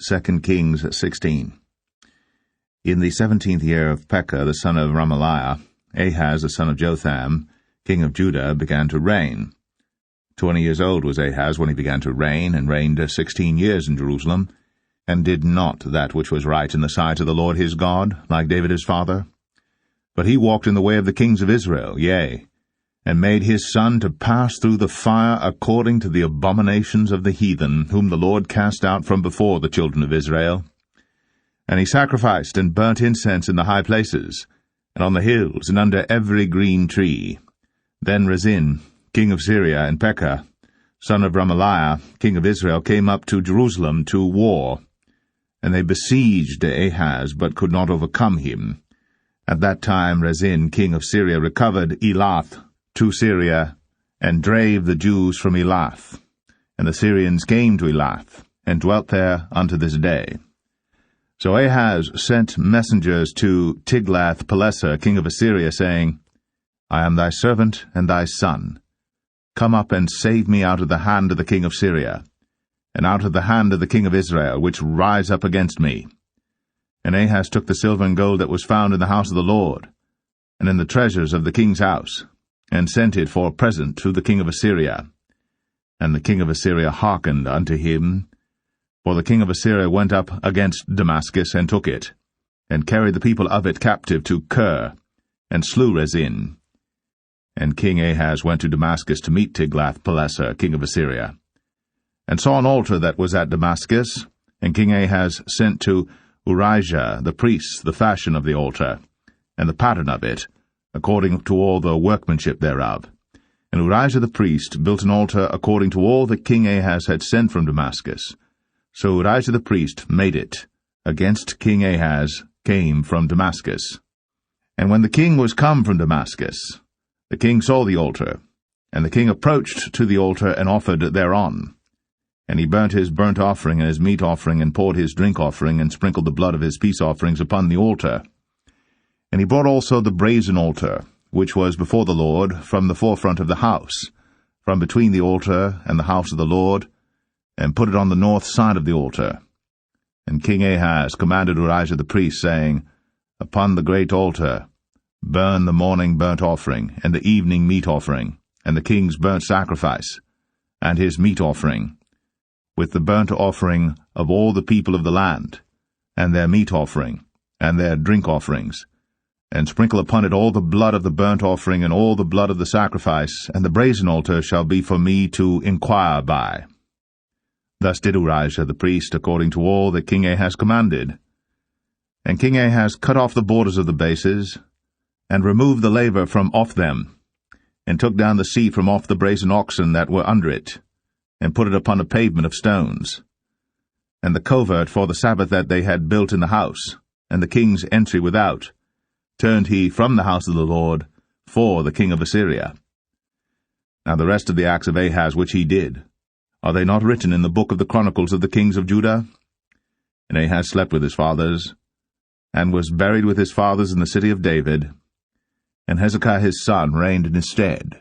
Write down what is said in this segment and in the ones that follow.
2 Kings 16. In the 17th year of Pekah the son of Remaliah, Ahaz the son of Jotham, king of Judah, began to reign. 20 years old was Ahaz when he began to reign, and reigned 16 years in Jerusalem, and did not that which was right in the sight of the Lord his God, like David his father. But he walked in the way of the kings of Israel, yea, and made his son to pass through the fire according to the abominations of the heathen, whom the Lord cast out from before the children of Israel. And he sacrificed and burnt incense in the high places, and on the hills, and under every green tree. Then Rezin, king of Syria, and Pekah, son of Remaliah, king of Israel, came up to Jerusalem to war. And they besieged Ahaz, but could not overcome him. At that time Rezin, king of Syria, recovered Elath to Syria, and drave the Jews from Elath. And the Syrians came to Elath, and dwelt there unto this day. So Ahaz sent messengers to Tiglath-Pileser, king of Assyria, saying, I am thy servant and thy son. Come up and save me out of the hand of the king of Syria, and out of the hand of the king of Israel, which rise up against me. And Ahaz took the silver and gold that was found in the house of the Lord, and in the treasures of the king's house, and sent it for a present to the king of Assyria. And the king of Assyria hearkened unto him, for the king of Assyria went up against Damascus, and took it, and carried the people of it captive to Kir, and slew Rezin. And King Ahaz went to Damascus to meet Tiglath-Pileser, king of Assyria, and saw an altar that was at Damascus, and King Ahaz sent to Urijah the priest the fashion of the altar, and the pattern of it, according to all the workmanship thereof. And Urijah the priest built an altar according to all that King Ahaz had sent from Damascus. So Urijah the priest made it, against King Ahaz came from Damascus. And when the king was come from Damascus, the king saw the altar, and the king approached to the altar and offered thereon. And he burnt his burnt offering and his meat offering, and poured his drink offering, and sprinkled the blood of his peace offerings upon the altar. And he brought also the brazen altar, which was before the Lord, from the forefront of the house, from between the altar and the house of the Lord, and put it on the north side of the altar. And King Ahaz commanded Urijah the priest, saying, Upon the great altar burn the morning burnt offering, and the evening meat offering, and the king's burnt sacrifice, and his meat offering, with the burnt offering of all the people of the land, and their meat offering, and their drink offerings, and sprinkle upon it all the blood of the burnt offering, and all the blood of the sacrifice, and the brazen altar shall be for me to inquire by. Thus did Urijah the priest, according to all that King Ahaz commanded. And King Ahaz cut off the borders of the bases, and removed the laver from off them, and took down the seat from off the brazen oxen that were under it, and put it upon a pavement of stones. And the covert for the Sabbath that they had built in the house, and the king's entry without, turned he from the house of the Lord for the king of Assyria. Now the rest of the acts of Ahaz which he did, are they not written in the book of the chronicles of the kings of Judah? And Ahaz slept with his fathers, and was buried with his fathers in the city of David, and Hezekiah his son reigned in his stead.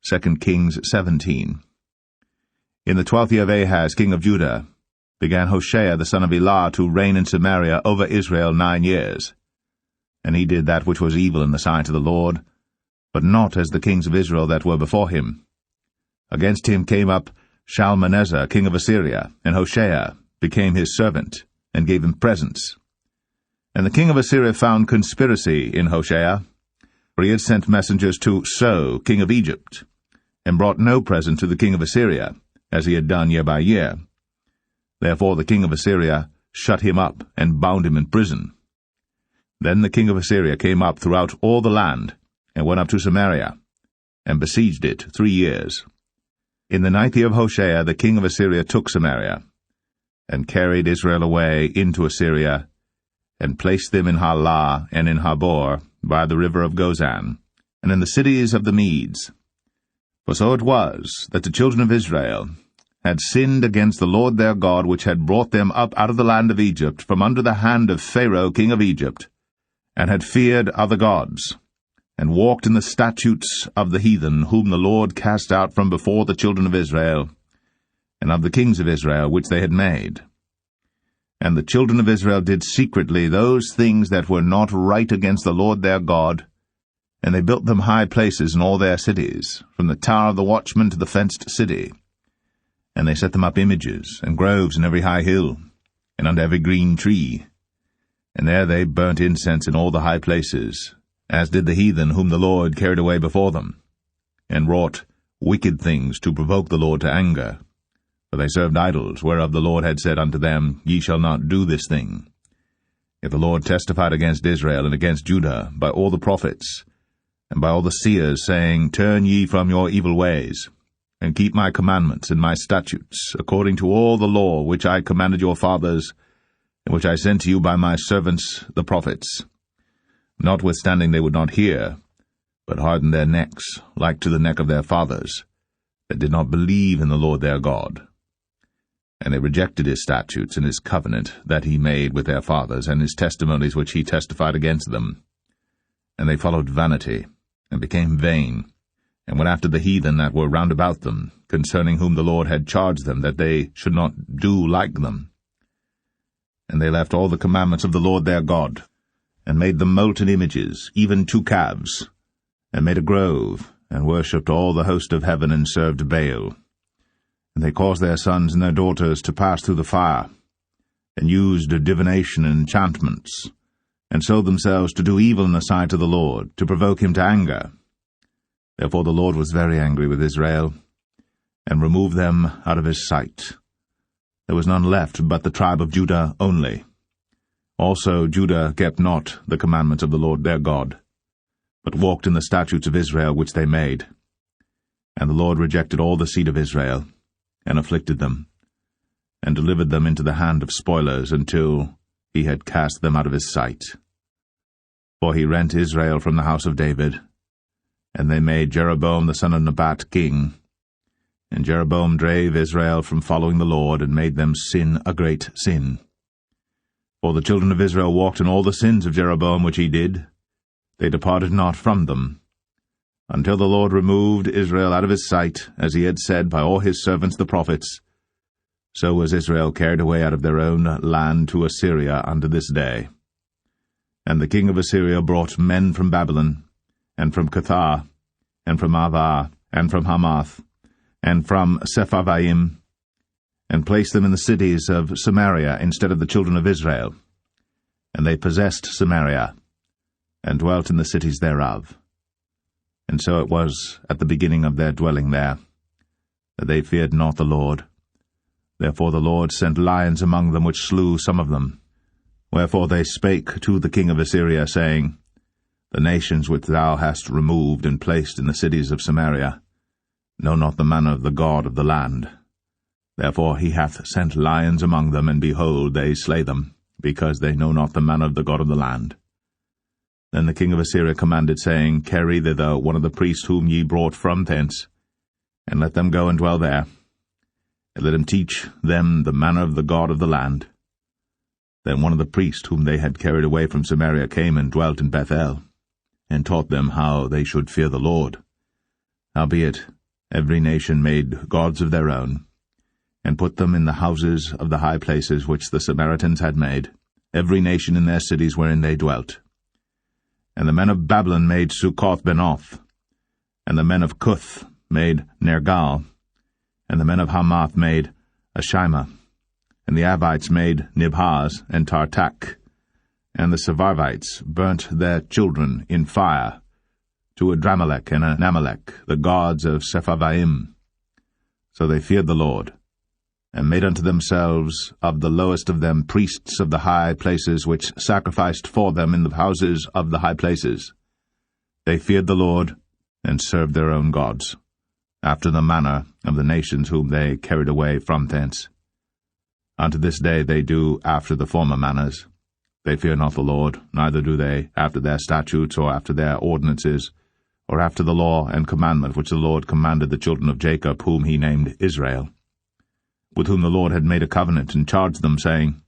2 Kings 17. In the 12th year of Ahaz king of Judah began Hoshea the son of Elah to reign in Samaria over Israel 9 years. And he did that which was evil in the sight of the Lord, but not as the kings of Israel that were before him. Against him came up Shalmaneser king of Assyria, and Hoshea became his servant, and gave him presents. And the king of Assyria found conspiracy in Hoshea, for he had sent messengers to So king of Egypt, and brought no present to the king of Assyria, as he had done year by year. Therefore the king of Assyria shut him up, and bound him in prison. Then the king of Assyria came up throughout all the land, and went up to Samaria, and besieged it 3 years. In the 9th year of Hoshea the king of Assyria took Samaria, and carried Israel away into Assyria, and placed them in Halah and in Habor, by the river of Gozan, and in the cities of the Medes. For so it was, that the children of Israel had sinned against the Lord their God, which had brought them up out of the land of Egypt, from under the hand of Pharaoh king of Egypt, and had feared other gods, and walked in the statutes of the heathen, whom the Lord cast out from before the children of Israel, and of the kings of Israel which they had made. And the children of Israel did secretly those things that were not right against the Lord their God, and they built them high places in all their cities, from the tower of the watchman to the fenced city. And they set them up images and groves in every high hill, and under every green tree. And there they burnt incense in all the high places, as did the heathen whom the Lord carried away before them, and wrought wicked things to provoke the Lord to anger. For they served idols, whereof the Lord had said unto them, Ye shall not do this thing. Yet the Lord testified against Israel and against Judah by all the prophets, and by all the seers, saying, Turn ye from your evil ways, and keep my commandments and my statutes, according to all the law which I commanded your fathers, and which I sent to you by my servants the prophets. Notwithstanding they would not hear, but hardened their necks, like to the neck of their fathers, that did not believe in the Lord their God. And they rejected his statutes and his covenant that he made with their fathers, and his testimonies which he testified against them. And they followed vanity, and became vain, and went after the heathen that were round about them, concerning whom the Lord had charged them that they should not do like them. And they left all the commandments of the Lord their God, and made them molten images, even 2 calves, and made a grove, and worshipped all the host of heaven, and served Baal. And they caused their sons and their daughters to pass through the fire, and used divination and enchantments, and sold themselves to do evil in the sight of the Lord, to provoke him to anger. Therefore the Lord was very angry with Israel, and removed them out of his sight. There was none left but the tribe of Judah only. Also Judah kept not the commandments of the Lord their God, but walked in the statutes of Israel which they made. And the Lord rejected all the seed of Israel, and afflicted them, and delivered them into the hand of spoilers, until he had cast them out of his sight. For he rent Israel from the house of David, and they made Jeroboam the son of Nebat king. And Jeroboam drave Israel from following the Lord, and made them sin a great sin. For the children of Israel walked in all the sins of Jeroboam which he did. They departed not from them, until the Lord removed Israel out of his sight, as he had said by all his servants the prophets. So was Israel carried away out of their own land to Assyria unto this day. And the king of Assyria brought men from Babylon, and from Cathar, and from Avah, and from Hamath, and from Sepharvaim, and placed them in the cities of Samaria instead of the children of Israel. And they possessed Samaria, and dwelt in the cities thereof. And so it was at the beginning of their dwelling there, that they feared not the Lord. Therefore the Lord sent lions among them, which slew some of them. Wherefore they spake to the king of Assyria, saying, The nations which thou hast removed and placed in the cities of Samaria know not the manner of the God of the land. Therefore he hath sent lions among them, and behold, they slay them, because they know not the manner of the God of the land. Then the king of Assyria commanded, saying, Carry thither one of the priests whom ye brought from thence, and let them go and dwell there, and let him teach them the manner of the God of the land. Then one of the priests whom they had carried away from Samaria came and dwelt in Bethel, and taught them how they should fear the Lord. Howbeit every nation made gods of their own, and put them in the houses of the high places which the Samaritans had made, every nation in their cities wherein they dwelt. And the men of Babylon made Succoth-Benoth, and the men of Cuth made Nergal, and the men of Hamath made Ashima, and the Avites made Nibhaz and Tartak, and the Sepharvites burnt their children in fire to Adramelech and Anamelech, the gods of Sepharvaim. So they feared the Lord, and made unto themselves of the lowest of them priests of the high places, which sacrificed for them in the houses of the high places. They feared the Lord, and served their own gods, after the manner of the nations whom they carried away from thence. Unto this day they do after the former manners. They fear not the Lord, neither do they after their statutes, or after their ordinances, or after the law and commandment which the Lord commanded the children of Jacob, whom he named Israel, with whom the Lord had made a covenant, and charged them, saying,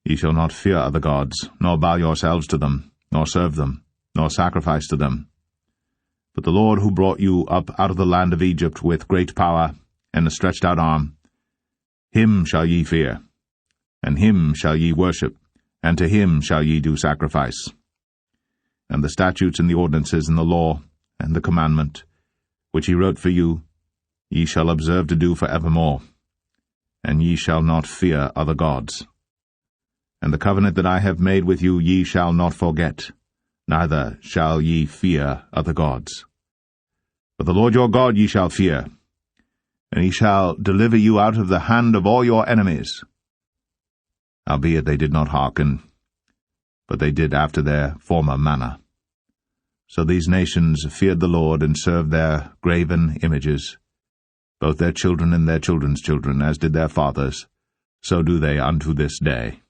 Ye shall not fear other gods, nor bow yourselves to them, nor serve them, nor sacrifice to them. But the Lord who brought you up out of the land of Egypt with great power and a stretched out arm, him shall ye fear, and him shall ye worship, and to him shall ye do sacrifice. And the statutes and the ordinances and the law and the commandment, which he wrote for you, ye shall observe to do for evermore, and ye shall not fear other gods. And the covenant that I have made with you ye shall not forget, neither shall ye fear other gods. But the Lord your God ye shall fear, and he shall deliver you out of the hand of all your enemies. Howbeit they did not hearken, but they did after their former manner. So these nations feared the Lord, and served their graven images, both their children and their children's children, as did their fathers, so do they unto this day.